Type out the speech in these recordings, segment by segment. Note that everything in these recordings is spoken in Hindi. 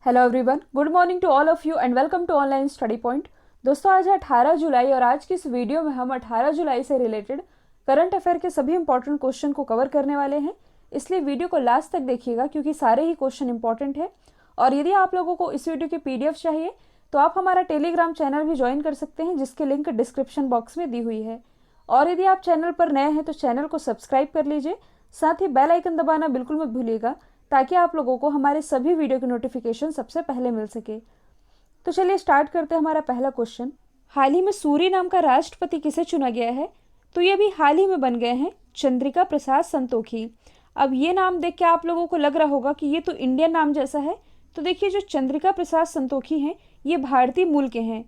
Hello everyone, good morning to all of you and welcome to online study point. दोस्तों, आज है 18 जुलाई और आज की इस वीडियो में हम 18 जुलाई से रिलेटेड करंट अफेयर के सभी इंपॉर्टेंट क्वेश्चन को कवर करने वाले हैं। इसलिए वीडियो को लास्ट तक देखिएगा क्योंकि सारे ही क्वेश्चन इंपॉर्टेंट है। और यदि आप लोगों को इस वीडियो की PDF चाहिए तो आप हमारा टेलीग्राम चैनल भी ज्वाइन कर सकते हैं, जिसकी लिंक डिस्क्रिप्शन बॉक्स में दी हुई है। और यदि आप चैनल पर नए हैं तो चैनल को सब्सक्राइब कर लीजिए, साथ ही बेल आइकन दबाना बिल्कुल मत भूलिएगा ताकि आप लोगों को हमारे सभी वीडियो की नोटिफिकेशन सबसे पहले मिल सके। तो चलिए स्टार्ट करते हैं हमारा पहला क्वेश्चन। हाल ही में सूरीनाम का राष्ट्रपति किसे चुना गया है? तो ये भी हाल ही में बन गए हैं, चंद्रिका प्रसाद संतोखी। अब ये नाम देख के आप लोगों को लग रहा होगा कि ये तो इंडियन नाम जैसा है। तो देखिए, जो चंद्रिका प्रसाद संतोखी हैं ये भारतीय मूल के हैं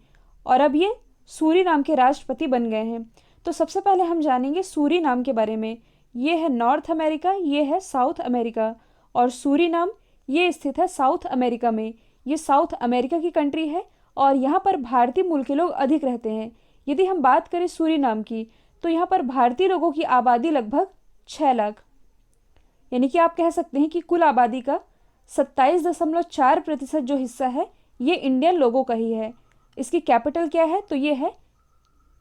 और अब ये सूरीनाम के राष्ट्रपति बन गए हैं। तो सबसे पहले हम जानेंगे सूरीनाम के बारे में। ये है नॉर्थ अमेरिका, ये है साउथ अमेरिका। और सूरीनाम ये स्थित है साउथ अमेरिका में। ये साउथ अमेरिका की कंट्री है और यहाँ पर भारतीय मूल के लोग अधिक रहते हैं। यदि हम बात करें सूरीनाम की तो यहाँ पर भारतीय लोगों की आबादी लगभग 6 लाख, यानी कि आप कह सकते हैं कि कुल आबादी का 27.4% जो हिस्सा है ये इंडियन लोगों का ही है। इसकी कैपिटल क्या है? तो ये है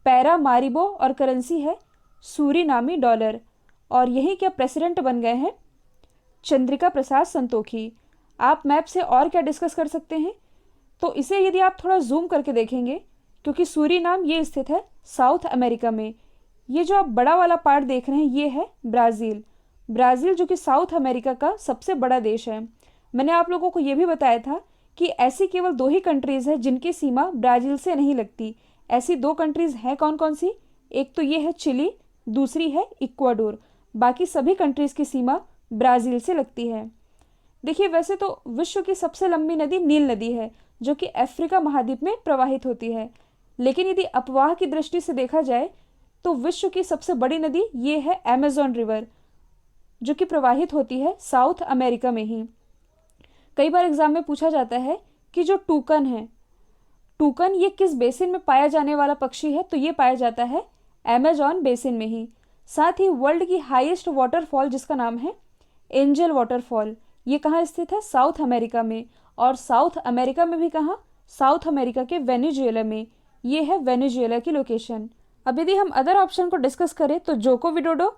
पैरामारिबो और करेंसी है सूरीनामी डॉलर। और यही क्या प्रेसिडेंट बन गए हैं चंद्रिका प्रसाद संतोखी। आप मैप से और क्या डिस्कस कर सकते हैं? तो इसे यदि आप थोड़ा जूम करके देखेंगे, क्योंकि सूरीनाम ये स्थित है साउथ अमेरिका में। ये जो आप बड़ा वाला पार्ट देख रहे हैं ये है ब्राज़ील। ब्राज़ील जो कि साउथ अमेरिका का सबसे बड़ा देश है। मैंने आप लोगों को ये भी बताया था कि ऐसी केवल 2 ही कंट्रीज़ है जिनकी सीमा ब्राज़ील से नहीं लगती। ऐसी 2 कंट्रीज़ हैं कौन कौन सी? एक तो ये है चिली, दूसरी है इक्वाडोर। बाकी सभी कंट्रीज़ की सीमा ब्राज़ील से लगती है। देखिए, वैसे तो विश्व की सबसे लंबी नदी नील नदी है जो कि अफ्रीका महाद्वीप में प्रवाहित होती है। लेकिन यदि अपवाह की दृष्टि से देखा जाए तो विश्व की सबसे बड़ी नदी ये है अमेज़न रिवर, जो कि प्रवाहित होती है साउथ अमेरिका में ही। कई बार एग्जाम में पूछा जाता है कि जो टूकन है, टूकन ये किस बेसिन में पाया जाने वाला पक्षी है? तो ये पाया जाता है अमेज़न बेसिन में ही। साथ ही वर्ल्ड की हाईएस्ट वाटरफॉल जिसका नाम है एंजल वाटरफॉल, ये कहाँ स्थित है? साउथ अमेरिका में। और साउथ अमेरिका में भी कहाँ? साउथ अमेरिका के वेनेजुएला में। ये है वेनेजुएला की लोकेशन। अब यदि हम अदर ऑप्शन को डिस्कस करें तो जोको विडोडो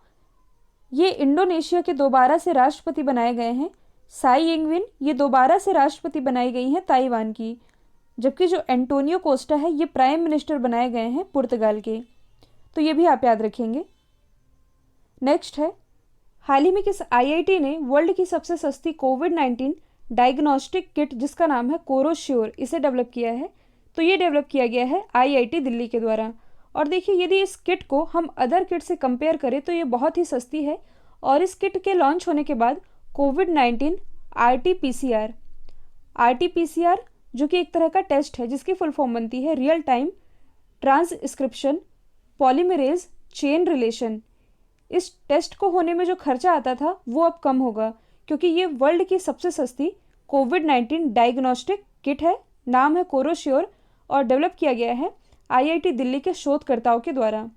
ये इंडोनेशिया के दोबारा से राष्ट्रपति बनाए गए हैं। साई इंगविन ये दोबारा से राष्ट्रपति बनाई गई हैं ताइवान की। जबकि जो एंटोनियो कोस्टा है ये प्राइम मिनिस्टर बनाए गए हैं पुर्तगाल के। तो ये भी आप याद रखेंगे। नेक्स्ट है, हाल ही में किस IIT ने वर्ल्ड की सबसे सस्ती कोविड-19 डायग्नोस्टिक किट जिसका नाम है कोरोश्योर, इसे डेवलप किया है? तो ये डेवलप किया गया है IIT दिल्ली के द्वारा। और देखिए, यदि इस किट को हम अदर किट से कंपेयर करें तो ये बहुत ही सस्ती है। और इस किट के लॉन्च होने के बाद कोविड-19 RT-PCR जो कि एक तरह का टेस्ट है जिसकी फुल फॉर्म बनती है real time transcription polymerase chain relation. इस टेस्ट को होने में जो खर्चा आता था वो अब कम होगा, क्योंकि ये वर्ल्ड की सबसे सस्ती कोविड-19 डायग्नोस्टिक किट है। नाम है कोरोश्योर और डेवलप किया गया है IIT दिल्ली के शोधकर्ताओं के द्वारा।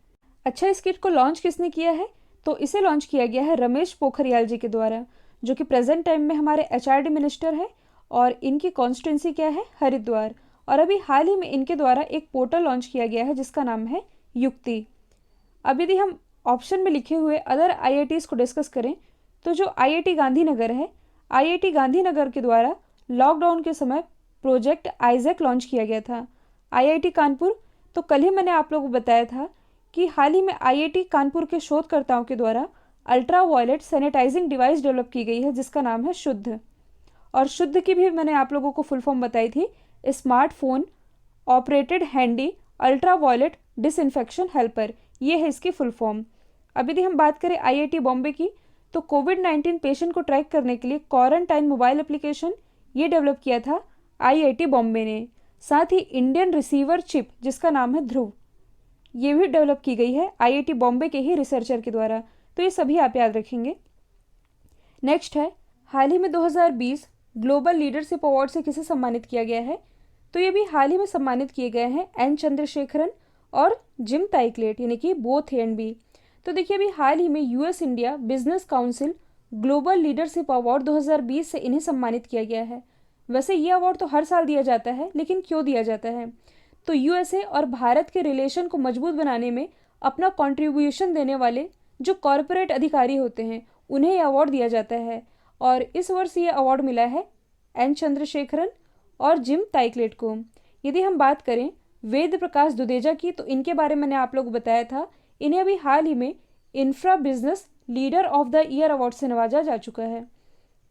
अच्छा, इस किट को लॉन्च किसने किया है? तो इसे लॉन्च किया गया है रमेश पोखरियाल जी के द्वारा, जो कि प्रेजेंट टाइम में हमारे HRD मिनिस्टर है। और इनकी कॉन्स्टिट्यूंसी क्या है? हरिद्वार। और अभी हाल ही में इनके द्वारा एक पोर्टल लॉन्च किया गया है जिसका नाम है युक्ति। अब यदि हम ऑप्शन में लिखे हुए अदर IITs को डिस्कस करें तो जो IIT गांधीनगर है, IIT गांधीनगर के द्वारा लॉकडाउन के समय प्रोजेक्ट आइजैक लॉन्च किया गया था। IIT कानपुर, तो कल ही मैंने आप लोगों को बताया था कि हाल ही में IIT कानपुर के शोधकर्ताओं के द्वारा ultraviolet sanitising device develop की गई है जिसका नाम है शुद्ध। और शुद्ध की भी मैंने आप लोगों को फुल फॉर्म बताई थी, smartphone operated handy ultraviolet disinfection helper, ये है इसकी फुल फॉर्म। अब यदि हम बात करें IIT बॉम्बे की तो कोविड-19 पेशेंट को ट्रैक करने के लिए क्वारंटाइन मोबाइल एप्लीकेशन ये डेवलप किया था IIT बॉम्बे ने। साथ ही इंडियन रिसीवर चिप जिसका नाम है ध्रुव, ये भी डेवलप की गई है IIT बॉम्बे के ही रिसर्चर के द्वारा। तो ये सभी आप याद रखेंगे। नेक्स्ट है, हाल ही में 2020 ग्लोबल लीडरशिप अवार्ड से किसे सम्मानित किया गया है? तो ये भी हाल ही में सम्मानित किए गए हैं N चंद्रशेखरन और जिम ताइकलेट, यानी कि बोथ एंड बी। तो देखिए, अभी हाल ही में US India business council global leadership award 2020 से इन्हें सम्मानित किया गया है। वैसे ये अवार्ड तो हर साल दिया जाता है, लेकिन क्यों दिया जाता है? तो यूएसए और भारत के रिलेशन को मजबूत बनाने में अपना कंट्रीब्यूशन देने वाले जो कॉरपोरेट अधिकारी होते हैं उन्हें यह अवार्ड दिया जाता है। और इस वर्ष ये अवार्ड मिला है एन चंद्रशेखरन और जिम ताइकलेट को। यदि हम बात करें वेद प्रकाश दुदेजा की, तो इनके बारे में मैंने आप लोग को बताया था। इन्हें अभी हाल ही में infra business leader of the year award से नवाजा जा चुका है।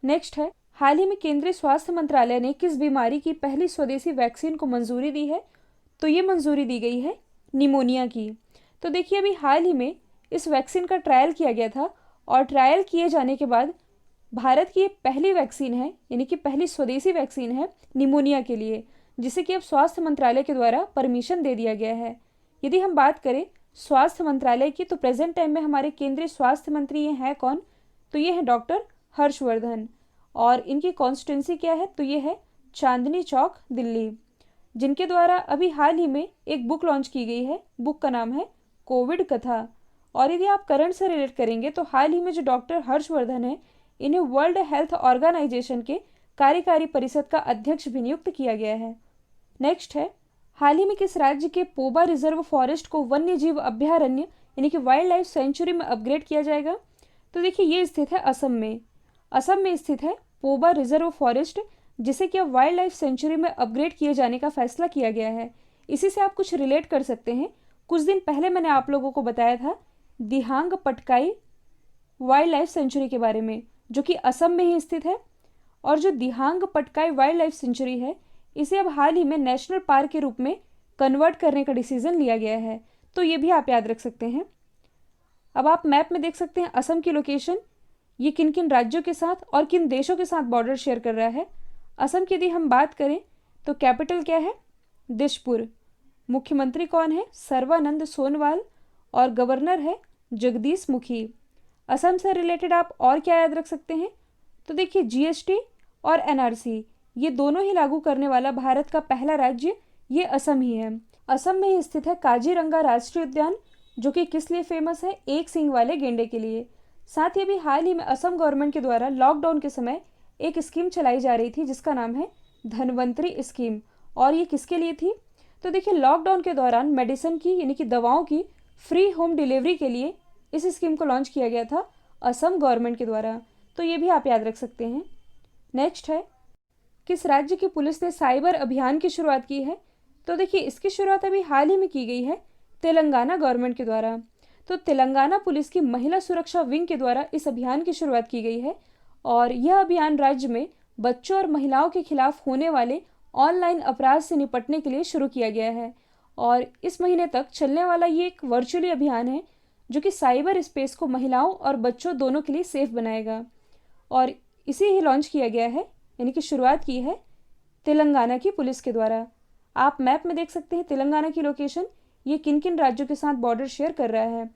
नेक्स्ट है, हाल ही में केंद्रीय स्वास्थ्य मंत्रालय ने किस बीमारी की पहली स्वदेशी वैक्सीन को मंजूरी दी है? तो ये मंजूरी दी गई है निमोनिया की। तो देखिए अभी हाल ही में इस वैक्सीन का ट्रायल किया गया था और ट्रायल किए जाने के बाद भारत की ये पहली वैक्सीन है, यानी कि पहली स्वदेशी वैक्सीन है निमोनिया के लिए, जिसे कि अब स्वास्थ्य मंत्रालय के द्वारा परमिशन दे दिया गया है। यदि हम बात करें स्वास्थ्य मंत्रालय की, तो प्रेजेंट टाइम में हमारे केंद्रीय स्वास्थ्य मंत्री ये हैं कौन? तो ये हैं डॉक्टर हर्षवर्धन। और इनकी कॉन्स्टिट्यूंसी क्या है? तो ये है चांदनी चौक दिल्ली, जिनके द्वारा अभी हाल ही में एक बुक लॉन्च की गई है। बुक का नाम है कोविड कथा। और यदि आप करंट से रिलेट करेंगे तो हाल ही में जो डॉक्टर हर्षवर्धन है, इन्हें वर्ल्ड हेल्थ ऑर्गेनाइजेशन के कार्यकारी परिषद का अध्यक्ष भी नियुक्त किया गया है। नेक्स्ट है, हाल ही में किस राज्य के पोबा रिजर्व फॉरेस्ट को वन्य जीव अभ्यारण्य यानी कि वाइल्ड लाइफ सेंचुरी में अपग्रेड किया जाएगा? तो देखिए ये स्थित है असम में। असम में स्थित है पोबा रिजर्व फॉरेस्ट, जिसे कि अब वाइल्ड लाइफ सेंचुरी में अपग्रेड किए जाने का फैसला किया गया है। इसी से आप कुछ रिलेट कर सकते हैं। कुछ दिन पहले मैंने आप लोगों को बताया था दिहांग पटकाई वाइल्ड लाइफ सेंचुरी के बारे में, जो कि असम में ही स्थित है। और जो दिहांग पटकाई वाइल्ड लाइफ सेंचुरी है, इसे अब हाल ही में नेशनल पार्क के रूप में कन्वर्ट करने का डिसीजन लिया गया है। तो ये भी आप याद रख सकते हैं। अब आप मैप में देख सकते हैं असम की लोकेशन, ये किन किन राज्यों के साथ और किन देशों के साथ बॉर्डर शेयर कर रहा है। असम की यदि हम बात करें तो कैपिटल क्या है? दिसपुर। मुख्यमंत्री कौन है? सर्बानंद सोनोवाल। और गवर्नर है जगदीश मुखी। असम से रिलेटेड आप और क्या याद रख सकते हैं? तो देखिए जीएसटी और एनआरसी, ये दोनों ही लागू करने वाला भारत का पहला राज्य ये असम ही है। असम में ही स्थित है काजीरंगा राष्ट्रीय उद्यान, जो कि किस लिए फेमस है? एक सींग वाले गेंडे के लिए। साथ ही अभी हाल ही में असम गवर्नमेंट के द्वारा लॉकडाउन के समय एक स्कीम चलाई जा रही थी जिसका नाम है धनवंतरी स्कीम। और ये किसके लिए थी? तो देखिए लॉकडाउन के दौरान मेडिसिन की यानी कि दवाओं की फ्री होम डिलीवरी के लिए इस स्कीम को लॉन्च किया गया था असम गवर्नमेंट के द्वारा। तो ये भी आप याद रख सकते हैं। नेक्स्ट है, किस राज्य की पुलिस ने साइबर अभियान की शुरुआत की है? तो देखिए इसकी शुरुआत अभी हाल ही में की गई है तेलंगाना गवर्नमेंट के द्वारा। तो तेलंगाना पुलिस की महिला सुरक्षा विंग के द्वारा इस अभियान की शुरुआत की गई है। और यह अभियान राज्य में बच्चों और महिलाओं के खिलाफ होने वाले ऑनलाइन अपराध से निपटने के लिए शुरू किया गया है। और इस महीने तक चलने वाला ये एक वर्चुअली अभियान है जो कि साइबर स्पेस को महिलाओं और बच्चों दोनों के लिए सेफ बनाएगा। और इसे ही लॉन्च किया गया है, यानी कि शुरुआत की है तेलंगाना की पुलिस के द्वारा। आप मैप में देख सकते हैं तेलंगाना की लोकेशन, ये किन किन राज्यों के साथ बॉर्डर शेयर कर रहा है।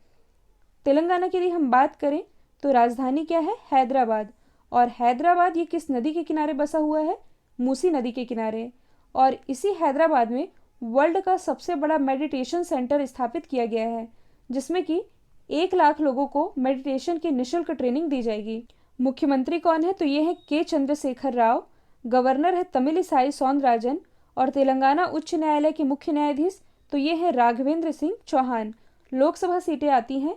तेलंगाना की यदि हम बात करें तो राजधानी क्या है? हैदराबाद। और हैदराबाद ये किस नदी के किनारे बसा हुआ है? मूसी नदी के किनारे। और इसी हैदराबाद में वर्ल्ड का सबसे बड़ा मेडिटेशन सेंटर स्थापित किया गया है, जिसमें कि 1 लाख लोगों को मेडिटेशन की निःशुल्क ट्रेनिंग दी जाएगी। मुख्यमंत्री कौन है? तो ये है के चंद्रशेखर राव। गवर्नर है तमिलिसाई सौंदरराजन। और तेलंगाना उच्च न्यायालय के मुख्य न्यायाधीश तो ये है राघवेंद्र सिंह चौहान। लोकसभा सीटें आती हैं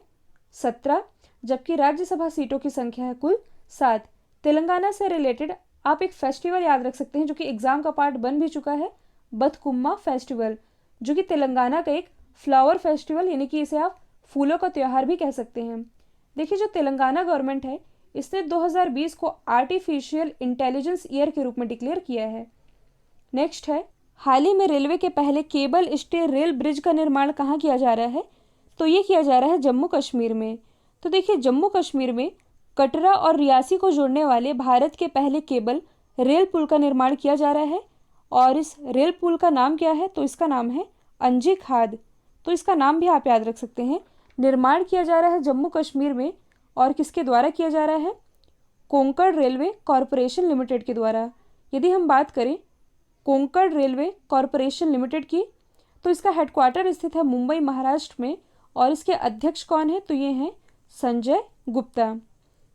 17, जबकि राज्यसभा सीटों की संख्या है कुल 7। तेलंगाना से रिलेटेड आप एक फेस्टिवल याद रख सकते हैं जो कि एग्जाम का पार्ट बन भी चुका है, बथकुम्मा फेस्टिवल, जो कि तेलंगाना का एक फ्लावर फेस्टिवल यानी कि इसे आप फूलों का त्यौहार भी कह सकते हैं। देखिए जो तेलंगाना गवर्नमेंट है इसने 2020 को आर्टिफिशियल इंटेलिजेंस ईयर के रूप में डिक्लेयर किया है। नेक्स्ट है, हाल ही में रेलवे के पहले केबल स्टे रेल ब्रिज का निर्माण कहाँ किया जा रहा है? तो ये किया जा रहा है जम्मू कश्मीर में। तो देखिए जम्मू कश्मीर में कटरा और रियासी को जोड़ने वाले भारत के पहले केबल रेल पुल का निर्माण किया जा रहा है। और इस रेल पुल का नाम क्या है? तो इसका नाम है अंजी खाद। तो इसका नाम भी आप याद रख सकते हैं। निर्माण किया जा रहा है जम्मू कश्मीर में और किसके द्वारा किया जा रहा है? कोंकण रेलवे कॉरपोरेशन लिमिटेड के द्वारा। यदि हम बात करें कोंकण रेलवे कॉरपोरेशन लिमिटेड की, तो इसका हेडक्वार्टर स्थित है मुंबई महाराष्ट्र में। और इसके अध्यक्ष कौन है? तो ये हैं संजय गुप्ता।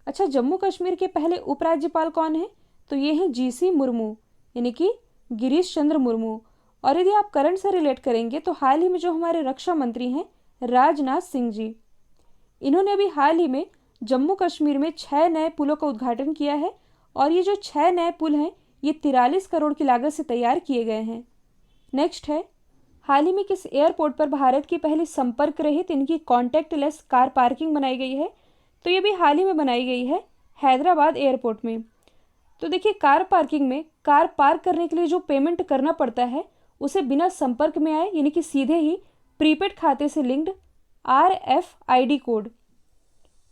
अच्छा, जम्मू कश्मीर के पहले उपराज्यपाल कौन है? तो ये हैं जीसी मुर्मू। यानी कि गिरीश चंद्र मुर्मू। और यदि आप करंट से रिलेट करेंगे तो हाल ही में जो हमारे रक्षा मंत्री हैं राजनाथ सिंह जी, इन्होंने अभी हाल ही में जम्मू कश्मीर में 6 नए पुलों का उद्घाटन किया है। और ये जो 6 नए पुल हैं ये 43 करोड़ की लागत से तैयार किए गए हैं। नेक्स्ट है, हाल ही में किस एयरपोर्ट पर भारत की पहली संपर्क रहित इनकी कॉन्टैक्टलेस कार पार्किंग बनाई गई है? तो ये भी हाल ही में बनाई गई है हैदराबाद एयरपोर्ट में। तो देखिए, कार पार्किंग में कार पार्क करने के लिए जो पेमेंट करना पड़ता है उसे बिना संपर्क में आए यानी कि सीधे ही प्रीपेड खाते से लिंक्ड RFID कोड,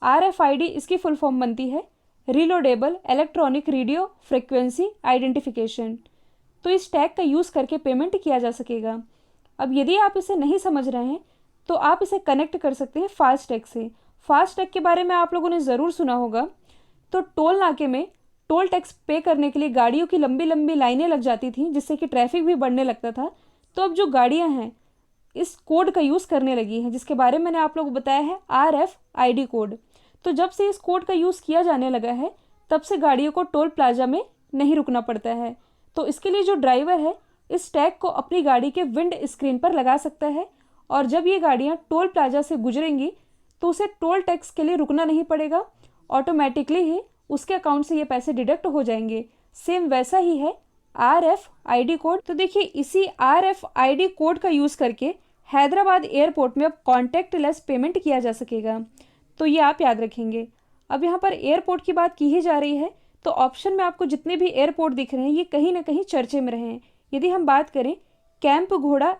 RFID इसकी फुल फॉर्म बनती है रीलोडेबल इलेक्ट्रॉनिक रेडियो फ्रिक्वेंसी आइडेंटिफिकेशन। तो इस टैग का यूज़ करके पेमेंट किया जा सकेगा। अब यदि आप इसे नहीं समझ रहे हैं तो आप इसे कनेक्ट कर सकते हैं फास्टैग से। फास्टैग के बारे में आप लोगों ने ज़रूर सुना होगा। तो टोल नाके में टोल टैक्स पे करने के लिए गाड़ियों की लंबी लंबी लाइनें लग जाती थी, जिससे कि ट्रैफिक भी बढ़ने लगता था। तो अब जो गाड़ियां हैं इस कोड का यूज़ करने लगी हैं, जिसके बारे में मैंने आप लोगों को बताया है RFID कोड। तो जब से इस कोड का यूज़ किया जाने लगा है तब से गाड़ियों को टोल प्लाजा में नहीं रुकना पड़ता है। तो इसके लिए जो ड्राइवर है इस टैग को अपनी गाड़ी के विंड स्क्रीन पर लगा सकता है और जब ये गाड़ियाँ टोल प्लाजा से गुजरेंगी तो उसे टोल टैक्स के लिए रुकना नहीं पड़ेगा, ऑटोमेटिकली ही उसके अकाउंट से ये पैसे डिडक्ट हो जाएंगे। सेम वैसा ही है RFID कोड। तो देखिए, इसी RFID कोड का यूज़ करके हैदराबाद एयरपोर्ट में अब कॉन्टैक्टलेस पेमेंट किया जा सकेगा। तो ये आप याद रखेंगे। अब यहाँ पर एयरपोर्ट की बात की ही जा रही है तो ऑप्शन में आपको जितने भी एयरपोर्ट दिख रहे हैं ये कहीं ना कहीं चर्चे में रहे हैं। यदि हम बात करें कैंप घोड़ा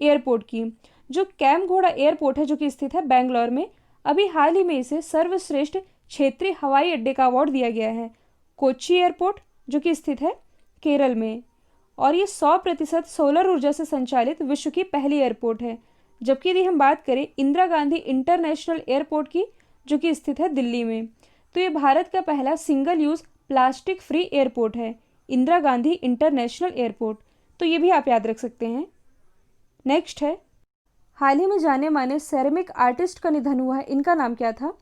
एयरपोर्ट की, जो कैंप घोड़ा एयरपोर्ट है जो कि स्थित है बेंगलोर में, अभी हाल ही में इसे सर्वश्रेष्ठ क्षेत्रीय हवाई अड्डे का अवार्ड दिया गया है। कोच्चि एयरपोर्ट जो कि स्थित है केरल में, और ये 100% सोलर ऊर्जा से संचालित विश्व की पहली एयरपोर्ट है। जबकि यदि हम बात करें इंदिरा गांधी इंटरनेशनल एयरपोर्ट की जो कि स्थित है दिल्ली में, तो ये भारत का पहला single use plastic free airport है, इंदिरा गांधी इंटरनेशनल एयरपोर्ट। तो ये भी आप याद रख सकते हैं। नेक्स्ट है, हाल ही में जाने माने सेरेमिक आर्टिस्ट का निधन हुआ है, इनका नाम क्या था?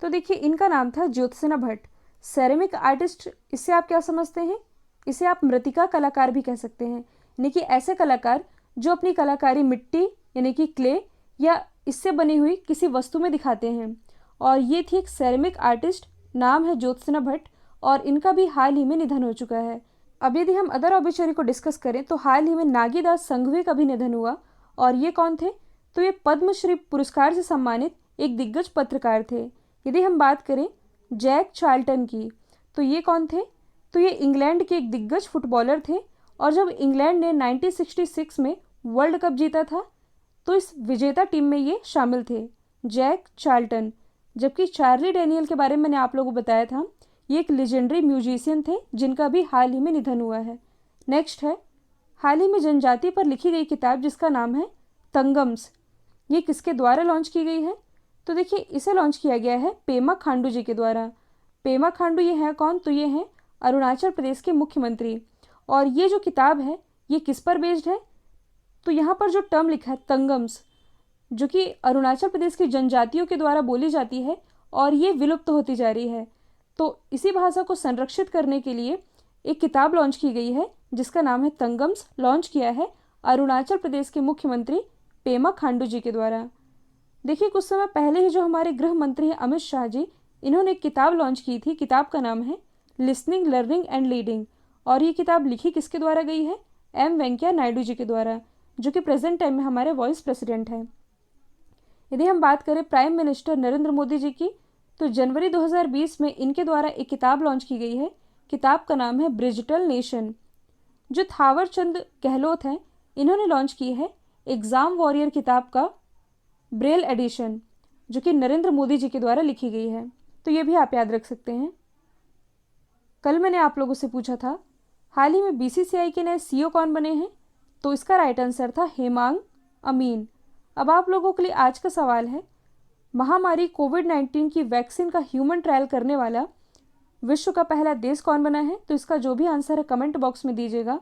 तो देखिए, इनका नाम था ज्योत्सना भट्ट। सेरेमिक आर्टिस्ट, इससे आप क्या समझते हैं? इसे आप मृतिका कलाकार भी कह सकते हैं, यानी कि ऐसे कलाकार जो अपनी कलाकारी मिट्टी यानी कि क्ले या इससे बनी हुई किसी वस्तु में दिखाते हैं। और ये थी एक सेरेमिक आर्टिस्ट, नाम है ज्योत्सना भट्ट, और इनका भी हाल ही में निधन हो चुका है। अब यदि हम अदर ऑबिचरी को डिस्कस करें तो हाल ही में नागीदास संघवी का भी निधन हुआ। और ये कौन थे? तो ये पद्मश्री पुरस्कार से सम्मानित एक दिग्गज पत्रकार थे। यदि हम बात करें जैक चार्ल्टन की, तो ये कौन थे? तो ये इंग्लैंड के एक दिग्गज फुटबॉलर थे और जब इंग्लैंड ने 1966 में वर्ल्ड कप जीता था तो इस विजेता टीम में ये शामिल थे, जैक चार्ल्टन। जबकि चार्ली डैनियल के बारे में मैंने आप लोगों को बताया था, ये एक लेजेंडरी म्यूजिशियन थे जिनका भी हाल ही में निधन हुआ है। नेक्स्ट है, हाल ही में जनजाति पर लिखी गई किताब जिसका नाम है तंगम्स, ये किसके द्वारा लॉन्च की गई है? तो देखिए, इसे लॉन्च किया गया है पेमा खांडू जी के द्वारा। पेमा खांडू ये हैं कौन? तो ये हैं अरुणाचल प्रदेश के मुख्यमंत्री। और ये जो किताब है ये किस पर बेस्ड है? तो यहाँ पर जो टर्म लिखा है तंगम्स, जो कि अरुणाचल प्रदेश की जनजातियों के द्वारा बोली जाती है और ये विलुप्त होती जा रही है, तो इसी भाषा को संरक्षित करने के लिए एक किताब लॉन्च की गई है जिसका नाम है तंगम्स। लॉन्च किया है अरुणाचल प्रदेश के मुख्यमंत्री पेमा खांडू जी के द्वारा। देखिए, कुछ समय पहले ही जो हमारे गृह मंत्री हैं अमित शाह जी, इन्होंने एक किताब लॉन्च की थी। किताब का नाम है लिसनिंग, लर्निंग एंड लीडिंग। और ये किताब लिखी किसके द्वारा गई है? M वेंकैया नायडू जी के द्वारा, जो कि प्रेजेंट टाइम में हमारे वाइस प्रेसिडेंट हैं। यदि हम बात करें प्राइम मिनिस्टर नरेंद्र मोदी जी की, तो जनवरी 2020 में इनके द्वारा एक किताब लॉन्च की गई है। किताब का नाम है ब्रिजिटल नेशन। जो थावर चंद गहलोत हैं, इन्होंने लॉन्च की है एग्ज़ाम वॉरियर किताब का ब्रेल एडिशन, जो कि नरेंद्र मोदी जी के द्वारा लिखी गई है। तो ये भी आप याद रख सकते हैं। कल मैंने आप लोगों से पूछा था हाल ही में BCCI के नए CEO कौन बने हैं, तो इसका राइट आंसर था हेमांग अमीन। अब आप लोगों के लिए आज का सवाल है, महामारी कोविड-19 की वैक्सीन का ह्यूमन ट्रायल करने वाला विश्व का पहला देश कौन बना है? तो इसका जो भी आंसर है कमेंट बॉक्स में दीजिएगा।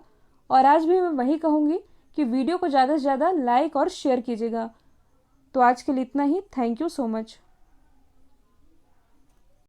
और आज भी मैं वही कहूँगी कि वीडियो को ज़्यादा से ज़्यादा लाइक और शेयर कीजिएगा। तो आज के लिए इतना ही। Thank you so much.